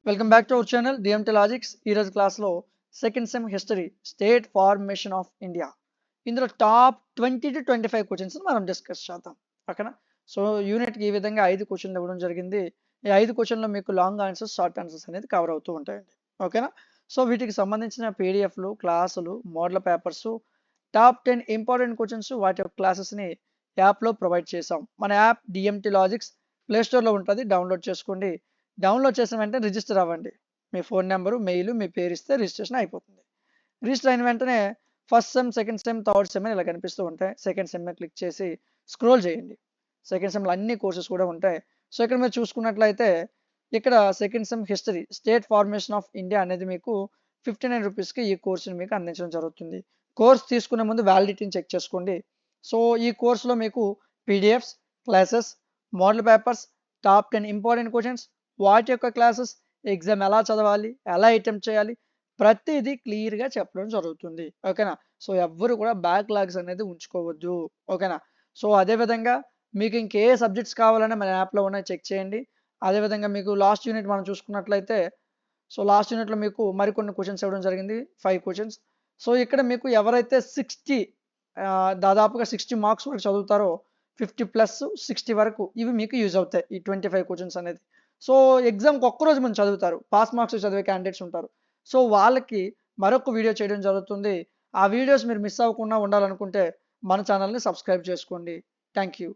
Welcome back to our channel DMT logics. ఈరోజు క్లాస్లో second sem history state formation of India, ఇందులో top 20 to 25 questions మనం discuss చేద్దాం. ఓకేనా? సో యూనిట్కి ఈ విధంగా 5 క్వశ్చన్లు ఇవ్వడం జరిగింది. ఈ 5 క్వశ్చన్లో మీకు లాంగ్ ఆన్సర్స్, షార్ట్ ఆన్సర్స్ అనేది కవర్ అవుతూ ఉంటాయండి. ఓకేనా? సో వీటికి సంబంధించిన పీడిఎఫ్లు, క్లాసులు, model papers, top 10 important questions వాటి యొక్క క్లాసెస్ని యాప్లో ప్రొవైడ్ చేసాం. మన యాప్ డిఎంటీ లాజిక్స్ ప్లేస్టోర్లో ఉంటుంది, డౌన్లోడ్ చేసుకోండి. డౌన్లోడ్ చేసిన వెంటనే రిజిస్టర్ అవ్వండి. మీ ఫోన్ నెంబరు, మెయిల్, మీ పేరు ఇస్తే రిజిస్ట్రేషన్ అయిపోతుంది. రిజిస్టర్ అయిన వెంటనే first sem, second sem, third sem ఇలా కనిపిస్తూ ఉంటాయి. సెకండ్ సెమ్ క్లిక్ చేసి స్క్రోల్ చేయండి. సెకండ్ సెమ్లో అన్ని కోర్సెస్ కూడా ఉంటాయి. సో ఇక్కడ మీరు చూసుకున్నట్లయితే ఇక్కడ second sem history state formation of India అనేది మీకు 59 రూపీస్కి ఈ కోర్సుని మీకు అందించడం జరుగుతుంది. కోర్స్ తీసుకునే ముందు వ్యాలిడిటీని చెక్ చేసుకోండి. సో ఈ కోర్సులో మీకు PDFs, classes, model papers, top 10 important questions, వాటి యొక్క క్లాసెస్, ఎగ్జామ్ ఎలా చదవాలి, ఎలా అటెంప్ట్ చేయాలి, ప్రతిదీ క్లియర్గా చెప్పడం జరుగుతుంది. ఓకేనా? సో ఎవ్వరు కూడా బ్యాక్లాగ్స్ అనేది ఉంచుకోవద్దు. ఓకేనా? సో అదేవిధంగా మీకు ఇంకే సబ్జెక్ట్స్ కావాలన్నా మన యాప్లో ఉన్నాయి, చెక్ చేయండి. అదేవిధంగా మీకు లాస్ట్ యూనిట్ మనం చూసుకున్నట్లయితే, సో లాస్ట్ యూనిట్లో మీకు మరికొన్ని క్వశ్చన్స్ ఇవ్వడం జరిగింది, 5 క్వశ్చన్స్. సో ఇక్కడ మీకు ఎవరైతే 60 దాదాపుగా 60 మార్క్స్ వరకు చదువుతారో 50+60 వరకు ఇవి మీకు యూజ్ అవుతాయి, ఈ 25 క్వశ్చన్స్ అనేది. సో ఎగ్జామ్కి ఒక్కరోజు ముందు చదువుతారు, పాస్ మార్క్స్ చదివే క్యాండిడేట్స్ ఉంటారు. సో వాళ్ళకి మరొక వీడియో చేయడం జరుగుతుంది. ఆ వీడియోస్ మీరు మిస్ అవ్వకుండా ఉండాలనుకుంటే మన ఛానల్ని సబ్స్క్రైబ్ చేసుకోండి. Thank you.